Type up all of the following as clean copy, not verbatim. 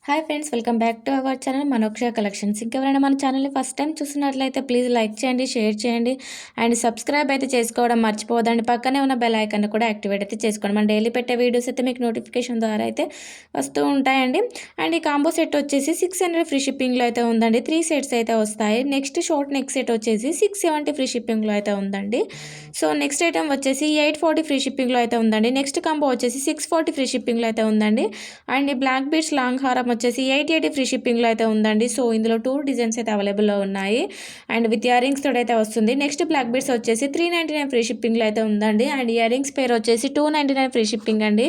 Hi friends, welcome back to our channel Manoksha collections. ఇంకెవరైనా మన ఛానల్ని ఫస్ట్ టైం చూస్తున్నట్లయితే ప్లీజ్ లైక్ చేయండి, షేర్ చేయండి అండ్ సబ్స్క్రైబ్ అయితే చేసుకోవడం మర్చిపోదండి. పక్కనే ఉన్న బెల్ ఐకాన్ కూడా యాక్టివేట్ అయితే చేసుకోండి. మన డైలీ పెట్టే వీడియోస్ అయితే మీకు నోటిఫికేషన్ ద్వారా అయితే వస్తూ ఉంటాయండి. అండ్ ఈ కాంబో సెట్ వచ్చేసి 600 ఫ్రీ షిప్పింగ్లో అయితే ఉందండి. 3 సెట్స్ అయితే వస్తాయి. నెక్స్ట్ షార్ట్ నెక్ సెట్ వచ్చేసి 670 ఫ్రీ షిప్పింగ్లో అయితే ఉందండి. సో నెక్స్ట్ ఐటమ్ వచ్చేసి 840 ఫ్రీ షిప్పింగ్లో అయితే ఉందండి. నెక్స్ట్ కాంబో వచ్చేసి 640 ఫ్రీ షిప్పింగ్లో అయితే ఉందండి. అండ్ ఈ బ్లాక్ బీడ్స్ లాంగ్ హారం వచ్చేసి 880 ఫ్రీ షిప్పింగ్లో అయితే ఉందండి. సో ఇందులో 2 డిజైన్స్ అయితే అవైలబుల్లో ఉన్నాయి అండ్ విత్ ఇయర్ రింగ్స్ తోటి అయితే వస్తుంది. నెక్స్ట్ బ్లాక్ బీడ్స్ వచ్చేసి 399 ఫ్రీ షిప్పింగ్లో అయితే ఉందండి. అండ్ ఇయర్ రింగ్స్ పేరు వచ్చేసి 299 ఫ్రీ షిప్పింగ్ అండి.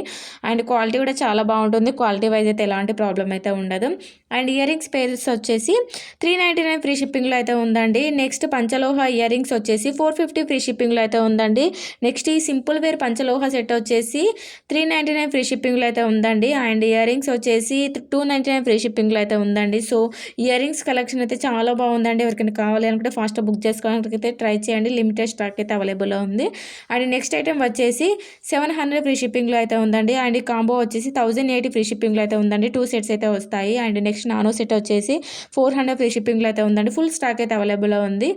అండ్ క్వాలిటీ కూడా చాలా బాగుంటుంది. క్వాలిటీ వైజ్ అయితే ఎలాంటి ప్రాబ్లం అయితే ఉండదు. అండ్ ఇయర్ రింగ్స్ పేర్స్ వచ్చేసి 399 ఫ్రీ షిప్పింగ్లో అయితే ఉందండి. నెక్స్ట్ పంచలోహ ఇయర్ రింగ్స్ వచ్చేసి 450 ఫ్రీ షిప్పింగ్లో అయితే ఉందండి. నెక్స్ట్ ఈ సింపుల్ వేర్ పంచలోహ సెట్ వచ్చేసి 399 ఫ్రీ షిప్పింగ్లో అయితే ఉందండి. అండ్ ఇయర్ రింగ్స్ వచ్చేసి 299 ఫ్రీ షిప్పింగ్లో అయితే ఉందండి. సో ఇయర్ రింగ్స్ కలెక్షన్ అయితే చాలా బాగుందండి. ఎవరికైనా కావాలి అనుకుంటే ఫాస్ట్గా బుక్ చేసుకోవడానికి అయితే ట్రై చేయండి. లిమిటెడ్ స్టాక్ అయితే అవైలబుల్లో ఉంది. అండ్ నెక్స్ట్ ఐటమ్ వచ్చేసి 700 ఫ్రీ షిప్పింగ్లో అయితే ఉందండి. అండ్ ఈ కాంబో వచ్చేసి 1080 ఫ్రీ షిప్పింగ్లో అయితే ఉందండి. 2 సెట్స్ అయితే వస్తాయి. అండ్ నెక్స్ట్ నానో సెట్ వచ్చేసి 400 ఫ్రీ షిప్పింగ్లో అయితే ఉందండి. ఫుల్ స్టాక్ అయితే అవైలబుల్లో ఉంది.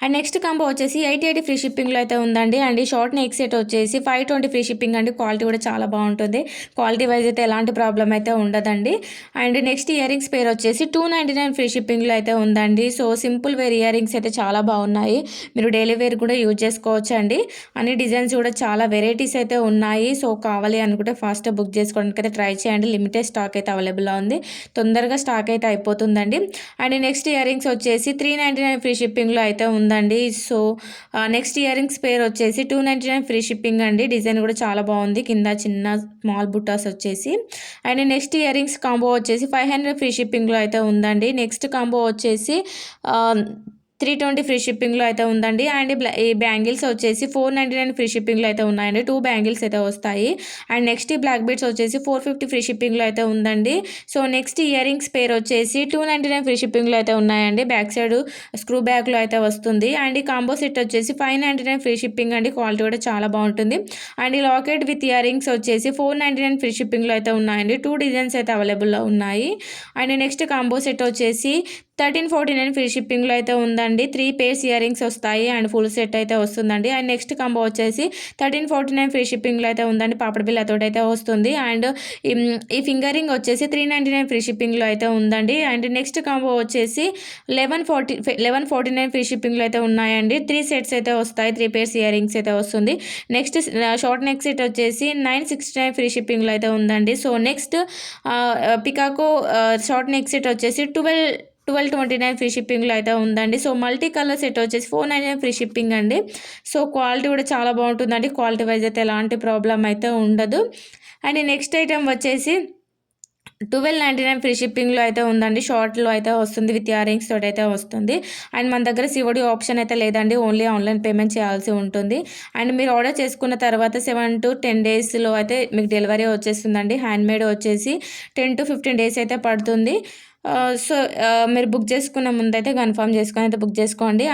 అండ్ నెక్స్ట్ కాంబో వచ్చేసి 880 ఫ్రీ షిప్పింగ్లో అయితే ఉందండి. అండ్ ఈ షార్ట్ నెక్ సెట్ వచ్చేసి 520 ఫ్రీ షిప్పింగ్ అండి. క్వాలిటీ కూడా చాలా బాగుంటుంది. క్వాలిటీ వైజ్ అయితే ఎలాంటి ప్రాబ్లం అయితే ఉండదండి. అండ్ నెక్స్ట్ ఇయర్ రింగ్స్ పేరు వచ్చేసి 299 ఫ్రీ షిప్పింగ్లో అయితే ఉందండి. So simple wear earrings అయితే చాలా బాగున్నాయి. మీరు డైలీ వేర్ కూడా యూజ్ చేసుకోవచ్చు అండి. అన్ని డిజైన్స్ కూడా చాలా వెరైటీస్ అయితే ఉన్నాయి. సో కావాలి అనుకుంటే ఫాస్ట్గా బుక్ చేసుకోవడానికి అయితే ట్రై చేయండి. లిమిటెడ్ స్టాక్ అయితే అవైలబుల్లో ఉంది. తొందరగా స్టాక్ అయితే అయిపోతుందండి. అండ్ నెక్స్ట్ ఇయర్ రింగ్స్ వచ్చేసి 399 ఫ్రీ షిప్పింగ్లో అయితే ఉందండి. సో నెక్స్ట్ ఇయర్ రింగ్స్ పేరు వచ్చేసి 299 ఫ్రీ షిప్పింగ్ అండి. డిజైన్ కూడా చాలా బాగుంది. కింద చిన్న స్మాల్ బుట్టాస్ వచ్చేసి. And next ear rings combo వచ్చేసి 500 ఫ్రీ షిప్పింగ్లో అయితే ఉందండి. నెక్స్ట్ కాంబో వచ్చేసి 320 ఫ్రీ షిప్పింగ్లో అయితే ఉందండి. అండ్ ఈ బ్యాంగిల్స్ వచ్చేసి 499 ఫ్రీ షిప్పింగ్లో అయితే ఉన్నాయండి. 2 బ్యాంగిల్స్ అయితే వస్తాయి. అండ్ నెక్స్ట్ ఈ బ్లాక్ బీడ్స్ వచ్చేసి 450 ఫ్రీ షిప్పింగ్లో అయితే ఉందండి. సో నెక్స్ట్ ఇయర్ రింగ్స్ పేరు వచ్చేసి 299 ఫ్రీ షిప్పింగ్లో అయితే ఉన్నాయండి. బ్యాక్ సైడ్ స్క్రూ బ్యాక్లో అయితే వస్తుంది. అండ్ ఈ కాంబో సెట్ వచ్చేసి 599 ఫ్రీ షిప్పింగ్ అండి. క్వాలిటీ కూడా చాలా బాగుంటుంది. అండ్ ఈ లాకెట్ విత్ ఇయర్ రింగ్స్ వచ్చేసి 499 ఫ్రీ షిప్పింగ్లో అయితే ఉన్నాయండి. 2 డిజైన్స్ అయితే అవైలబుల్లో ఉన్నాయి. అండ్ నెక్స్ట్ కాంబో సెట్ వచ్చేసి 1349 ఫ్రీ షిప్పింగ్లో అయితే ఉందండి. 3 పేర్స్ ఇయర్ రింగ్స్ వస్తాయి అండ్ ఫుల్ సెట్ అయితే వస్తుందండి. అండ్ నెక్స్ట్ కాంబో వచ్చేసి 1349 ఫ్రీ షిప్పింగ్లో అయితే ఉందండి. పాపడ బిల్లతో అయితే వస్తుంది. అండ్ ఈ ఫింగర్ రింగ్ వచ్చేసి 399 ఫ్రీ షిప్పింగ్లో అయితే ఉందండి. అండ్ నెక్స్ట్ కాంబో వచ్చేసి 1149 ఫ్రీ షిప్పింగ్లో అయితే ఉన్నాయండి. 3 సెట్స్ అయితే వస్తాయి. 3 పేర్స్ ఇయర్ రింగ్స్ అయితే వస్తుంది. నెక్స్ట్ షార్ట్ నెక్ సెట్ వచ్చేసి 969 ఫ్రీ షిప్పింగ్లో అయితే ఉందండి. So next పికాకో short neck set వచ్చేసి 1229 ఫ్రీ షిప్పింగ్లో అయితే ఉందండి. సో మల్టీ కలర్ సెట్ వచ్చేసి 499 ఫ్రీ షిప్పింగ్ అండి. సో క్వాలిటీ కూడా చాలా బాగుంటుందండి. క్వాలిటీ వైజ్ అయితే ఎలాంటి ప్రాబ్లం అయితే ఉండదు. అండ్ నెక్స్ట్ ఐటమ్ వచ్చేసి 1299 ఫ్రీ షిప్పింగ్లో అయితే ఉందండి. షార్ట్లో అయితే వస్తుంది. విత్ ఇయర్ రింగ్స్ తోటి అయితే వస్తుంది. అండ్ మన దగ్గర సిఓడి ఆప్షన్ అయితే లేదండి. ఓన్లీ ఆన్లైన్ పేమెంట్ చేయాల్సి ఉంటుంది. అండ్ మీరు ఆర్డర్ చేసుకున్న తర్వాత 7 to 10 డేస్లో అయితే మీకు డెలివరీ వచ్చేస్తుందండి. హ్యాండ్మేడ్ వచ్చేసి 10 to 15 డేస్ అయితే పడుతుంది. సో మీరు బుక్ చేసుకున్న ముందు అయితే కన్ఫర్మ్ చేసుకొని అయితే బుక్ చేసుకోండి.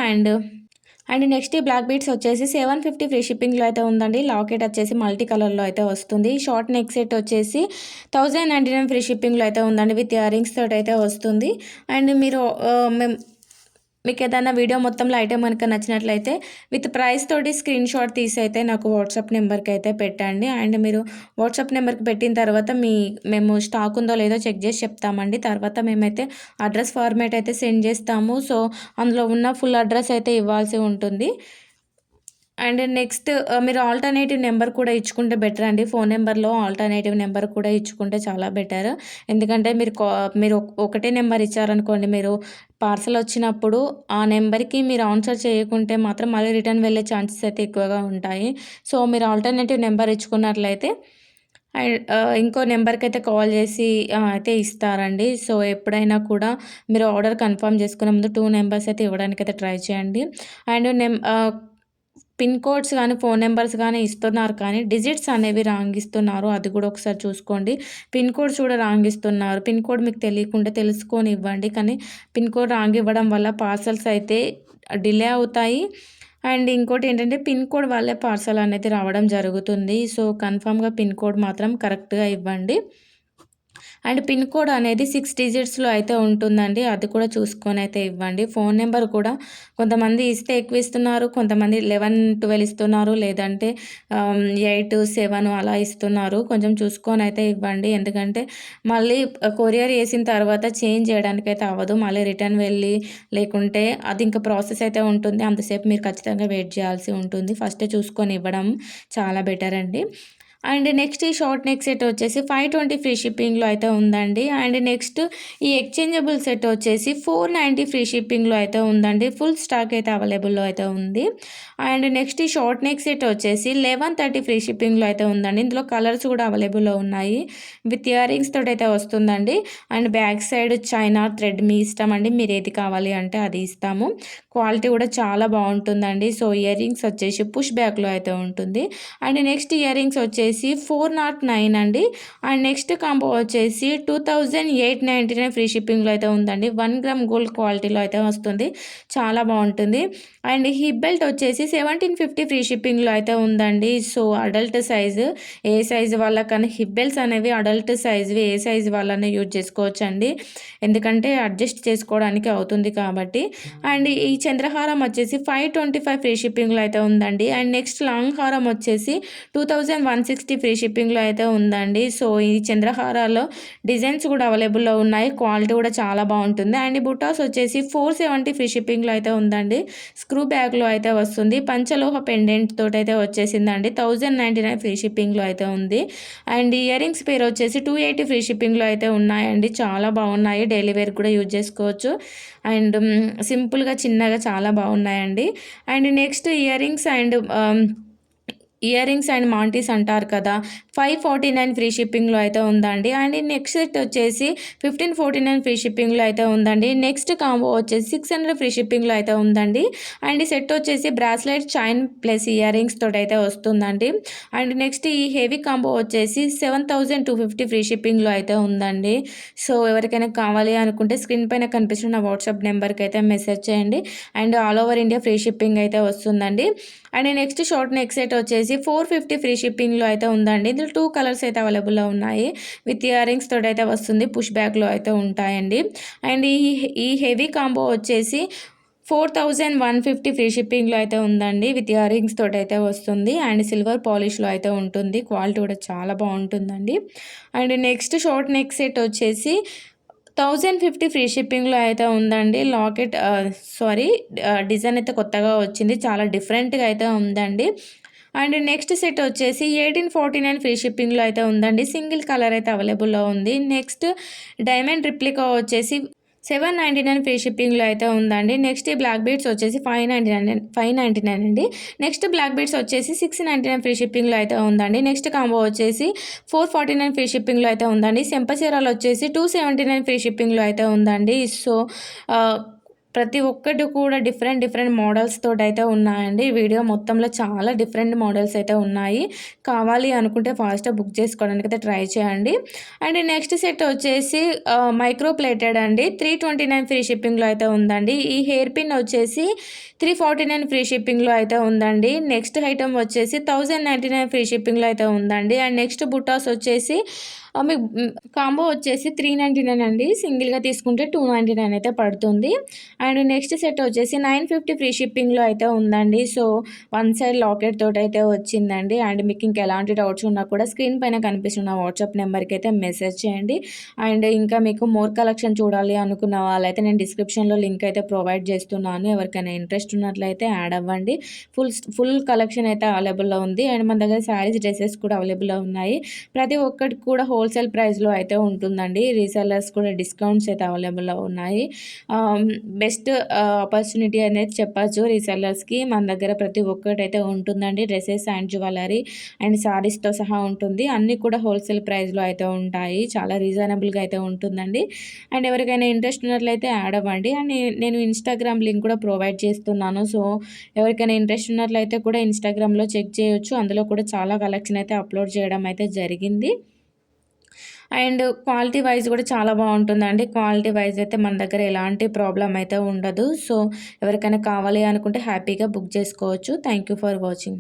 అండ్ నెక్స్ట్ ఈ బ్లాక్ బీడ్స్ వచ్చేసి 750 ఫ్రీ షిప్పింగ్లో అయితే ఉందండి. లాకెట్ వచ్చేసి మల్టీ కలర్లో అయితే వస్తుంది. షార్ట్ నెక్ సెట్ వచ్చేసి 1099 ఫ్రీ షిప్పింగ్లో అయితే ఉందండి. విత్ ఇయర్ రింగ్స్ తోటి అయితే వస్తుంది. అండ్ మీకు ఏదైనా వీడియో మొత్తంలో ఐటెం కనుక నచ్చినట్లయితే విత్ ప్రైస్ తోటి స్క్రీన్ షాట్ తీసి అయితే నాకు వాట్సాప్ నెంబర్కి అయితే పెట్టండి. అండ్ మీరు వాట్సాప్ నెంబర్కి పెట్టిన తర్వాత మేము స్టాక్ ఉందో లేదో చెక్ చేసి చెప్తామండి. తర్వాత మేమైతే అడ్రస్ ఫార్మేట్ అయితే సెండ్ చేస్తాము. సో అందులో ఉన్న ఫుల్ అడ్రస్ అయితే ఇవ్వాల్సి ఉంటుంది. అండ్ నెక్స్ట్ మీరు ఆల్టర్నేటివ్ నెంబర్ కూడా ఇచ్చుకుంటే బెటర్ అండి. ఫోన్ నెంబర్లో ఆల్టర్నేటివ్ నెంబర్ కూడా ఇచ్చుకుంటే చాలా బెటర్. ఎందుకంటే మీరు ఒకటే నెంబర్ ఇచ్చారనుకోండి, మీరు పార్సల్ వచ్చినప్పుడు ఆ నెంబర్కి మీరు ఆన్సర్ చేయకుంటే మాత్రం మళ్ళీ రిటర్న్ వెళ్ళే ఛాన్సెస్ అయితే ఎక్కువగా ఉంటాయి. సో మీరు ఆల్టర్నేటివ్ నెంబర్ ఇచ్చుకున్నట్లయితే అండ్ ఇంకో నెంబర్కి అయితే కాల్ చేసి అయితే ఇస్తారండి. సో ఎప్పుడైనా కూడా మీరు ఆర్డర్ కన్ఫర్మ్ చేసుకునే ముందు 2 నెంబర్స్ అయితే ఇవ్వడానికి అయితే ట్రై చేయండి. అండ్ పిన్ కోడ్స్ కానీ ఫోన్ నెంబర్స్ కానీ ఇస్తున్నారు, కానీ డిజిట్స్ అనేవి రాంగ్ ఇస్తున్నారు. అది కూడా ఒకసారి చూసుకోండి. పిన్ కోడ్స్ కూడా రాంగ్ ఇస్తున్నారు. పిన్ కోడ్ మీకు తెలియకుండా తెలుసుకొని ఇవ్వండి. కానీ పిన్ కోడ్ రాంగ్ ఇవ్వడం వల్ల పార్సల్స్ అయితే డిలే అవుతాయి. అండ్ ఇంకోటి ఏంటంటే పిన్ కోడ్ వల్లే పార్సల్ అనేది రావడం జరుగుతుంది. సో కన్ఫామ్గా పిన్ కోడ్ మాత్రం కరెక్ట్గా ఇవ్వండి. అండ్ పిన్ కోడ్ అనేది 6 డిజిట్స్‌లో అయితే ఉంటుందండి. అది కూడా చూసుకొని అయితే ఇవ్వండి. ఫోన్ నెంబర్ కూడా కొంతమంది ఇస్తే ఎక్కువ ఇస్తున్నారు. కొంతమంది 11, 12 ఇస్తున్నారు. లేదంటే 8, 7 అలా ఇస్తున్నారు. కొంచెం చూసుకొని అయితే ఇవ్వండి. ఎందుకంటే మళ్ళీ కొరియర్ చేసిన తర్వాత చేంజ్ చేయడానికైతే అవ్వదు. మళ్ళీ రిటర్న్ వెళ్ళి లేకుంటే అది ఇంకా ప్రాసెస్ అయితే ఉంటుంది. అంతసేపు మీరు ఖచ్చితంగా వెయిట్ చేయాల్సి ఉంటుంది. ఫస్టే చూసుకొని ఇవ్వడం చాలా బెటర్ అండి. అండ్ నెక్స్ట్ ఈ షార్ట్ నెక్ సెట్ వచ్చేసి 520 ఫ్రీ షిప్పింగ్లో అయితే ఉందండి. అండ్ నెక్స్ట్ ఈ ఎక్స్చేంజబుల్ సెట్ వచ్చేసి 490 ఫ్రీ షిప్పింగ్లో అయితే ఉందండి. ఫుల్ స్టాక్ అయితే అవైలబుల్లో అయితే ఉంది. అండ్ నెక్స్ట్ ఈ షార్ట్ నెక్ సెట్ వచ్చేసి 1130 ఫ్రీ షిప్పింగ్లో అయితే ఉందండి. ఇందులో కలర్స్ కూడా అవైలబుల్లో ఉన్నాయి. విత్ ఇయర్ రింగ్స్ తోటి అయితే వస్తుందండి. And back side China thread మీ ఇష్టం అండి. మీరు ఏది కావాలి అంటే అది ఇస్తాము. క్వాలిటీ కూడా చాలా బాగుంటుందండి. సో ఇయర్ రింగ్స్ వచ్చేసి పుష్ బ్యాక్లో అయితే ఉంటుంది. అండ్ నెక్స్ట్ ఇయర్ రింగ్స్ వచ్చేసి 409 అండి. అండ్ నెక్స్ట్ కాంబో వచ్చేసి 2899 ఫ్రీ షిప్పింగ్లో అయితే ఉందండి. 1 గ్రామ్ గోల్డ్ క్వాలిటీలో అయితే వస్తుంది. చాలా బాగుంటుంది. అండ్ హిప్ బెల్ట్ వచ్చేసి 1750 ఫ్రీ షిప్పింగ్లో అయితే ఉందండి. సో అడల్ట్ సైజు ఏ సైజు వాళ్ళకన్నా హిప్ బెల్ట్స్ అనేవి అడల్ట్ సైజువి ఏ సైజు వాళ్ళనే యూజ్ చేసుకోవచ్చు అండి. ఎందుకంటే అడ్జస్ట్ చేసుకోవడానికి అవుతుంది కాబట్టి. అండ్ ఈ చంద్రహారం వచ్చేసి 525 ఫ్రీ షిప్పింగ్లో అయితే ఉందండి. అండ్ నెక్స్ట్ లాంగ్ హారం వచ్చేసి 2160 ఫ్రీ షిప్పింగ్లో అయితే ఉందండి. సో ఈ చంద్రహారాల్లో డిజైన్స్ కూడా అవైలబుల్లో ఉన్నాయి. క్వాలిటీ కూడా చాలా బాగుంటుంది. అండ్ బుటాస్ వచ్చేసి 470 ఫ్రీ షిప్పింగ్లో అయితే ఉందండి. స్క్రూ బ్యాగ్లో అయితే వస్తుంది. పంచలోహ పెండెంట్ తోటి అయితే వచ్చేసిందండి. 1099 ఫ్రీ షిప్పింగ్లో అయితే ఉంది. అండ్ ఇయర్ రింగ్స్ పేరు వచ్చేసి 280 ఫ్రీ షిప్పింగ్లో అయితే ఉన్నాయండి. చాలా బాగున్నాయి. డైలీ వేర్ కూడా యూజ్ చేసుకోవచ్చు. అండ్ సింపుల్గా చిన్నగా చాలా బాగున్నాయండి. And next earrings and మాంటీస్ అంటారు కదా, 549 ఫ్రీ షిప్పింగ్లో అయితే ఉందండి. అండ్ నెక్స్ట్ సెట్ వచ్చేసి 1549 ఫ్రీ షిప్పింగ్లో అయితే ఉందండి. నెక్స్ట్ కాంబో వచ్చేసి 600 ఫ్రీ షిప్పింగ్లో అయితే ఉందండి. అండ్ ఈ సెట్ వచ్చేసి bracelet chain plus ear rings తోటి అయితే వస్తుందండి. అండ్ నెక్స్ట్ ఈ హెవీ కాంబో వచ్చేసి 7250 ఫ్రీ షిప్పింగ్లో అయితే ఉందండి. సో ఎవరికైనా కావాలి అనుకుంటే స్క్రీన్ పైన కనిపిస్తున్న వాట్సాప్ నెంబర్కి అయితే మెసేజ్ చేయండి. And all over India free shipping అయితే వస్తుందండి. And next short neck set వచ్చేసి 450 ఫ్రీ షిప్పింగ్లో అయితే ఉందండి. ఇందులో 2 కలర్స్ అయితే అవైలబుల్లో ఉన్నాయి. విత్ ఇయర్ రింగ్స్ తోటి అయితే వస్తుంది. పుష్ బ్యాక్లో అయితే ఉంటాయండి. అండ్ ఈ హెవీ కాంబో వచ్చేసి 4150 ఫ్రీ షిప్పింగ్లో అయితే ఉందండి. విత్ ఇయర్ రింగ్స్ తోటి అయితే వస్తుంది. అండ్ సిల్వర్ పాలిష్లో అయితే ఉంటుంది. క్వాలిటీ కూడా చాలా బాగుంటుందండి. And next short neck set వచ్చేసి 1050 ఫ్రీ షిప్పింగ్లో అయితే ఉందండి. డిజైన్ అయితే కొత్తగా వచ్చింది. చాలా డిఫరెంట్గా అయితే ఉందండి. అండ్ నెక్స్ట్ సెట్ వచ్చేసి 1849 ఫ్రీ షిప్పింగ్లో అయితే ఉందండి. సింగిల్ కలర్ అయితే అవైలబుల్లో ఉంది. నెక్స్ట్ డైమండ్ రిప్లికా వచ్చేసి 799 ఫ్రీ షిప్పింగ్లో అయితే ఉందండి. నెక్స్ట్ ఈ బ్లాక్ బీడ్స్ వచ్చేసి 599 అండి. నెక్స్ట్ బ్లాక్ బీడ్స్ వచ్చేసి 699 ఫ్రీ షిప్పింగ్లో అయితే ఉందండి. నెక్స్ట్ కాంబో వచ్చేసి 449 ఫ్రీ షిప్పింగ్లో అయితే ఉందండి. సెంపచీరాలు వచ్చేసి 279 ఫ్రీ షిప్పింగ్లో అయితే ఉందండి. సో ప్రతి ఒక్కటి కూడా డిఫరెంట్ మోడల్స్ తోటి అయితే ఉన్నాయండి. వీడియో మొత్తంలో చాలా డిఫరెంట్ మోడల్స్ అయితే ఉన్నాయి. కావాలి అనుకుంటే ఫాస్ట్గా బుక్ చేసుకోవడానికి అయితే ట్రై చేయండి. అండ్ నెక్స్ట్ సెట్ వచ్చేసి మైక్రో ప్లేటెడ్ అండి. 329 ఫ్రీ షిప్పింగ్లో అయితే ఉందండి. ఈ హెయిర్ పిన్ వచ్చేసి 349 ఫ్రీ షిప్పింగ్లో అయితే ఉందండి. నెక్స్ట్ ఐటమ్ వచ్చేసి 1099 ఫ్రీ షిప్పింగ్లో అయితే ఉందండి. అండ్ నెక్స్ట్ బుటాస్ వచ్చేసి మీకు కాంబో వచ్చేసి 399 అండి. సింగిల్గా తీసుకుంటే 299 అయితే పడుతుంది. అండ్ నెక్స్ట్ సెట్ వచ్చేసి 950 ఫ్రీ షిప్పింగ్లో అయితే ఉందండి. సో వన్ సైడ్ లాకెట్ తోటి అయితే వచ్చిందండి. అండ్ మీకు ఇంకా ఎలాంటి డౌట్స్ ఉన్నా కూడా స్క్రీన్ పైన కనిపిస్తున్న వాట్సాప్ నెంబర్కి అయితే మెసేజ్ చేయండి. అండ్ ఇంకా మీకు మోర్ కలెక్షన్ చూడాలి అనుకున్న వాళ్ళైతే నేను డిస్క్రిప్షన్లో లింక్ అయితే ప్రొవైడ్ చేస్తున్నాను. ఎవరికైనా ఇంట్రెస్ట్ ఉన్నట్లయితే యాడ్ అవ్వండి. ఫుల్ కలెక్షన్ అయితే అవైలబుల్లో ఉంది. అండ్ మన దగ్గర శారీస్, డ్రెస్సెస్ కూడా అవైలబుల్లో ఉన్నాయి. ప్రతి ఒక్కటి కూడా హోల్సేల్ ప్రైస్లో అయితే ఉంటుందండి. రీసెల్లర్స్ కూడా డిస్కౌంట్స్ అయితే అవైలబుల్లో ఉన్నాయి. బెస్ట్ ఆపర్చునిటీ అనేది చెప్పచ్చు రీసెల్లర్స్కి. మన దగ్గర ప్రతి ఒక్కటి అయితే ఉంటుందండి. డ్రెస్సెస్ అండ్ జ్యువెలరీ అండ్ శారీస్తో సహా ఉంటుంది. అన్నీ కూడా హోల్సేల్ ప్రైస్లో అయితే ఉంటాయి. చాలా రీజనబుల్గా అయితే ఉంటుందండి. అండ్ ఎవరికైనా ఇంట్రెస్ట్ ఉన్నట్లయితే యాడ్ అవ్వండి. అండ్ నేను ఇన్స్టాగ్రామ్ లింక్ కూడా ప్రొవైడ్ చేస్తున్నాను. సో ఎవరికైనా ఇంట్రెస్ట్ ఉన్నట్లయితే కూడా ఇన్స్టాగ్రామ్లో చెక్ చేయొచ్చు. అందులో కూడా చాలా కలెక్షన్ అయితే అప్లోడ్ చేయడం అయితే జరిగింది. అండ్ క్వాలిటీ వైజ్ కూడా చాలా బాగుంటుందండి. క్వాలిటీ వైజ్ అయితే మన దగ్గర ఎలాంటి ప్రాబ్లం అయితే ఉండదు. సో ఎవరికైనా కావాలి అనుకుంటే హ్యాపీగా బుక్ చేసుకోవచ్చు. Thank you for watching.